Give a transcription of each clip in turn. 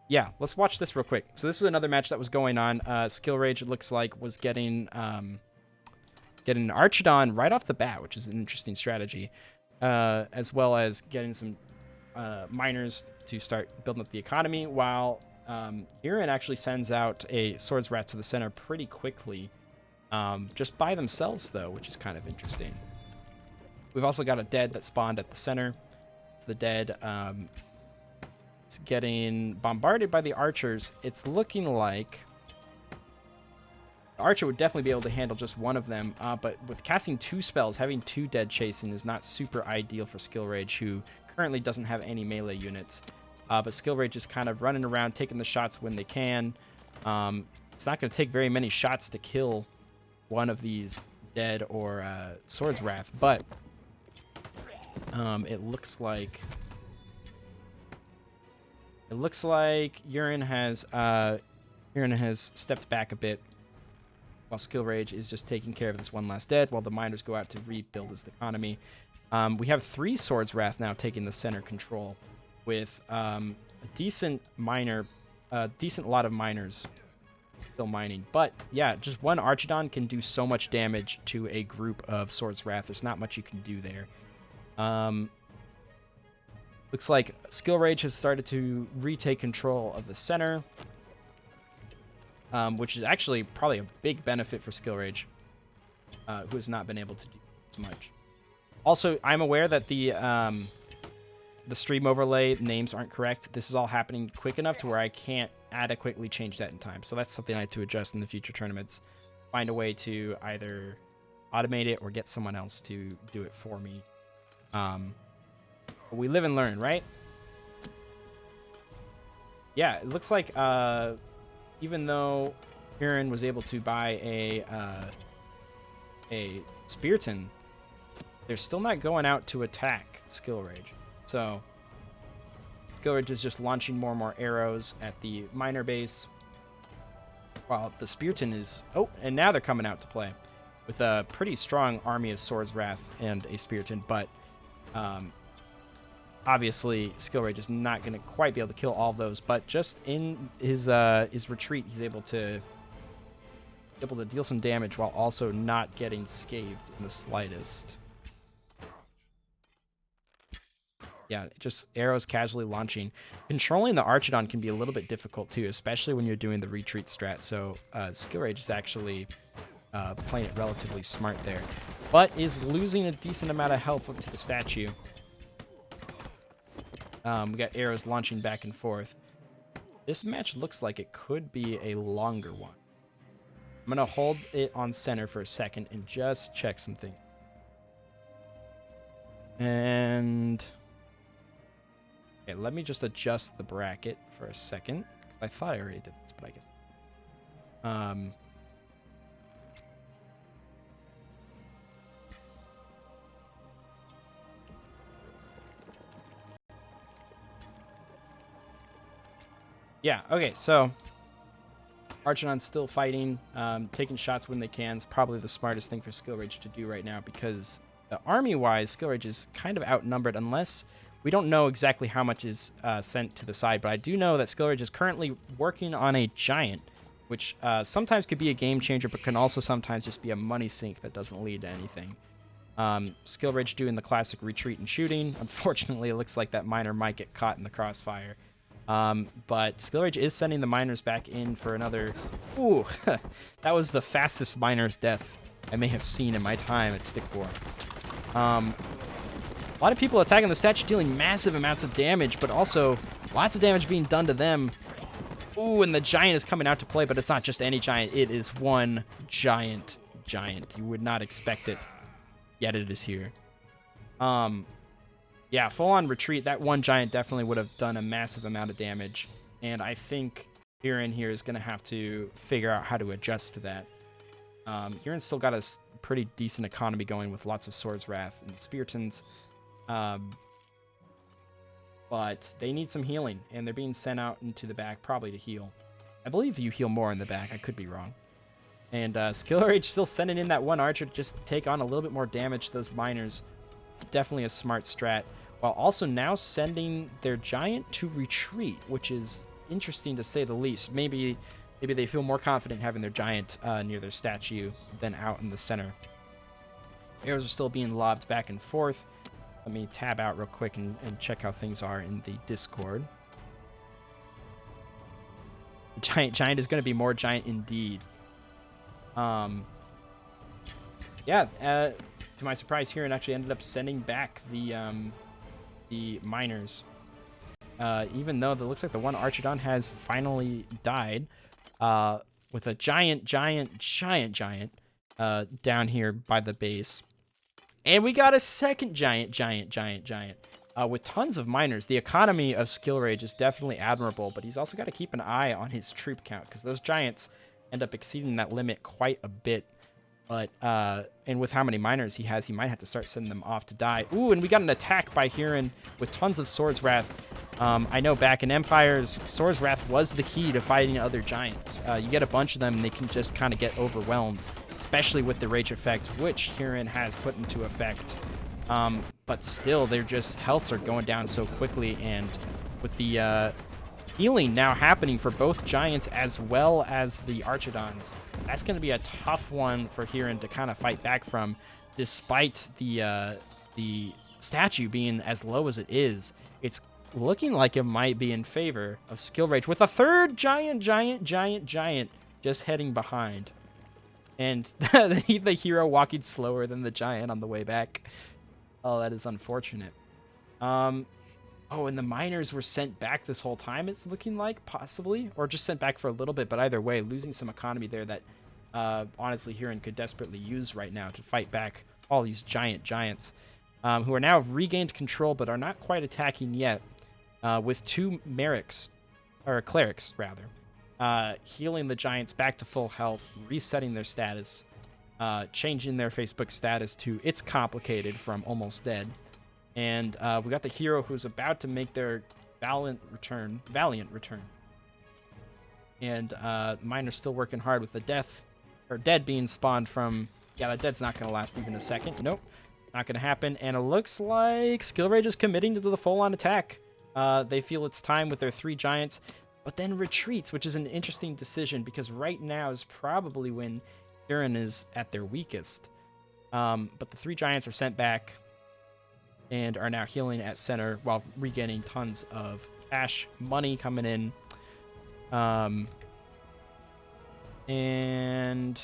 Yeah, let's watch this real quick. So this is another match that was going on. Skill Rage, it looks like, was getting an Archidon right off the bat, which is an interesting strategy, as well as getting some miners to start building up the economy, while Yldrmhrn actually sends out a Swords Wrath to the center pretty quickly, just by themselves, though, which is kind of interesting. We've also got a dead that spawned at the center. It's the dead. It's getting bombarded by the archers. It's looking like the archer would definitely be able to handle just one of them, but with casting 2 spells, having 2 dead chasing is not super ideal for Skill Rage, who currently doesn't have any melee units. But Skill Rage is kind of running around, taking the shots when they can. It's not going to take very many shots to kill one of these dead or Swords Wrath, but it looks like Yldrmhrn has stepped back a bit, while Skill Rage is just taking care of this one last dead, while the miners go out to rebuild his economy. We have 3 Swords Wrath now taking the center control, with a decent lot of miners still mining. But yeah, just one Archidon can do so much damage to a group of Swords Wrath. There's not much you can do there. Looks like Skill Rage has started to retake control of the center, which is actually probably a big benefit for Skill Rage, who has not been able to do as much. Also, I'm aware that the stream overlay names aren't correct. This is all happening quick enough to where I can't adequately change that in time. So that's something I have to adjust in the future tournaments. Find a way to either automate it or get someone else to do it for me. But we live and learn, right? Yeah, it looks like even though Yldrmhrn was able to buy a Spearton, they're still not going out to attack Skill Rage. So Skill Rage is just launching more and more arrows at the miner base, while the Spearton is... Oh, and now they're coming out to play with a pretty strong army of Swords Wrath and a Spearton, but obviously Skill Rage is not going to quite be able to kill all of those, but just in his retreat, he's able to deal some damage while also not getting scathed in the slightest. Yeah, just arrows casually launching. Controlling the Archidon can be a little bit difficult too, especially when you're doing the retreat strat. So Skill Rage is actually playing it relatively smart there, but is losing a decent amount of health up to the statue. We got arrows launching back and forth. This match looks like it could be a longer one. I'm going to hold it on center for a second and just check something. And... okay, let me just adjust the bracket for a second. I thought I already did this, but I guess... yeah, okay, so Archidon's still fighting, taking shots when they can. It's probably the smartest thing for Skill Rage to do right now, because army-wise, Skill Rage is kind of outnumbered, unless we don't know exactly how much is sent to the side, but I do know that Skill Rage is currently working on a giant, which sometimes could be a game changer, but can also sometimes just be a money sink that doesn't lead to anything. Skill Rage doing the classic retreat and shooting. Unfortunately, it looks like that miner might get caught in the crossfire. But Skill Rage is sending the miners back in for another... Ooh, that was the fastest miner's death I may have seen in my time at Stick War. A lot of people attacking the statue, dealing massive amounts of damage, but also lots of damage being done to them. Ooh, and the giant is coming out to play, but it's not just any giant. It is one giant. You would not expect it, yet it is here. Yeah, full-on retreat. That one giant definitely would have done a massive amount of damage, and I think Yldrmhrn here is going to have to figure out how to adjust to that. Yldrmhrn's still got a pretty decent economy going with lots of Swords Wrath and Speartons, but they need some healing, and they're being sent out into the back probably to heal. I believe you heal more in the back. I could be wrong. And Skill Rage still sending in that one archer to just take on a little bit more damage to those miners. Definitely a smart strat, while also now sending their giant to retreat, which is interesting to say the least. Maybe they feel more confident having their giant near their statue than out in the center. Arrows are still being lobbed back and forth. Let me tab out real quick and check how things are in the Discord. The giant is going to be more giant indeed. Yeah, to my surprise, Huron actually ended up sending back the miners. Even though it looks like the one Archidon has finally died, with a giant down here by the base. And we got a second giant, with tons of miners. The economy of Skill Rage is definitely admirable, but he's also got to keep an eye on his troop count, because those giants end up exceeding that limit quite a bit. But, and with how many miners he has, he might have to start sending them off to die. Ooh, and we got an attack by Huron with tons of Swords Wrath. I know back in Empires, Swords Wrath was the key to fighting other giants. You get a bunch of them, and they can just kind of get overwhelmed, especially with the Rage effect, which Huron has put into effect. But still, their just healths are going down so quickly, and with the healing now happening for both giants as well as the Archidons, that's going to be a tough one for Huron to kind of fight back from, despite the statue being as low as it is. It's looking like it might be in favor of Skill Rage, with a third giant just heading behind. And the hero walking slower than the giant on the way back. Oh, that is unfortunate. Oh, and the miners were sent back this whole time, it's looking like, possibly. Or just sent back for a little bit, but either way, losing some economy there that, honestly, Huron could desperately use right now to fight back all these giants, who are now regained control, but are not quite attacking yet, with two clerics, rather, healing the giants back to full health, resetting their status, changing their Facebook status to "It's Complicated" from "Almost Dead." And we got the hero who's about to make their valiant return. And miner's still working hard with the dead being spawned from. Yeah, that dead's not going to last even a second. Nope, not going to happen. And it looks like Skill Rage is committing to the full-on attack. They feel it's time with their three giants, but then retreats, which is an interesting decision, because right now is probably when Huron is at their weakest. But the three giants are sent back and are now healing at center while regaining tons of cash money coming in. And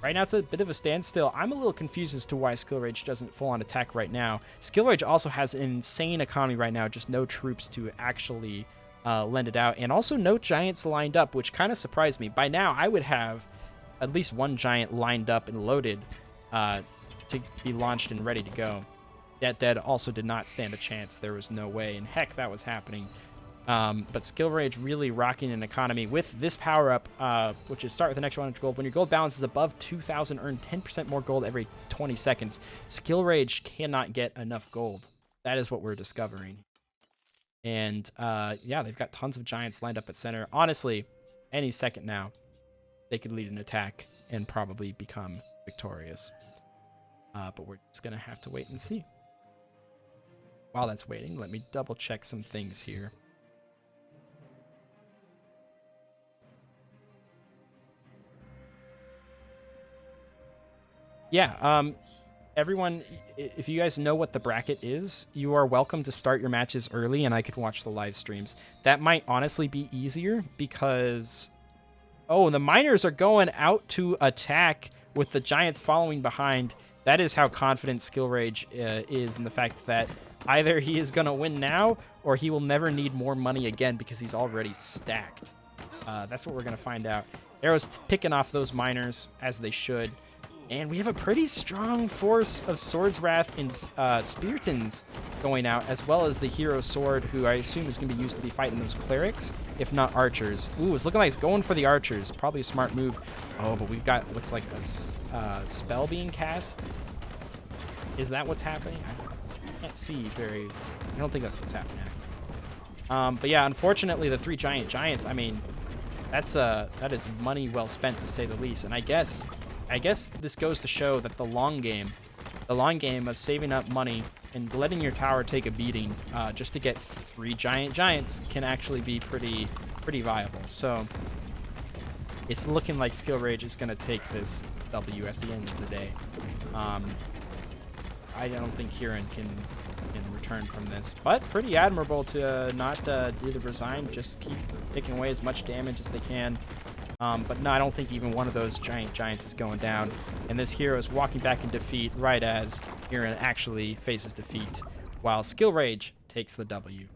right now it's a bit of a standstill. I'm a little confused as to why Skill Rage doesn't full-on attack right now. Skill Rage also has an insane economy right now, just no troops to actually lend it out, and also no giants lined up, which kind of surprised me. By now, I would have at least one giant lined up and loaded to be launched and ready to go. That dead also did not stand a chance. There was no way in heck that was happening. But Skill Rage really rocking an economy with this power-up, which is start with an extra 100 gold. When your gold balance is above 2,000, earn 10% more gold every 20 seconds. Skill Rage cannot get enough gold. That is what we're discovering. And, yeah, they've got tons of giants lined up at center. Honestly, any second now, they could lead an attack and probably become victorious. But we're just going to have to wait and see. While that's waiting, let me double check some things here. Yeah, everyone, if you guys know what the bracket is, you are welcome to start your matches early and I could watch the live streams. That might honestly be easier because... Oh, the miners are going out to attack with the giants following behind. That is how confident Skill Rage is in the fact that either he is going to win now or he will never need more money again because he's already stacked. That's what we're going to find out. Arrows picking off those miners as they should. And we have a pretty strong force of Swords Wrath and Speartons going out, as well as the Hero Sword, who I assume is going to be used to be fighting those clerics, if not archers. Ooh, it's looking like it's going for the archers. Probably a smart move. Oh, but we've got, looks like a spell being cast. Is that what's happening? I can't see very... I don't think that's what's happening. But yeah, unfortunately, the three giants, I mean, that is money well spent, to say the least. And I guess this goes to show that the long game of saving up money and letting your tower take a beating just to get three giants can actually be pretty pretty viable. So it's looking like Skill Rage is going to take this W at the end of the day. I don't think Kieran can return from this, but pretty admirable to not do the resign, just keep taking away as much damage as they can. But no, I don't think even one of those giants is going down. And this hero is walking back in defeat right as Kieran actually faces defeat, while Skill Rage takes the W.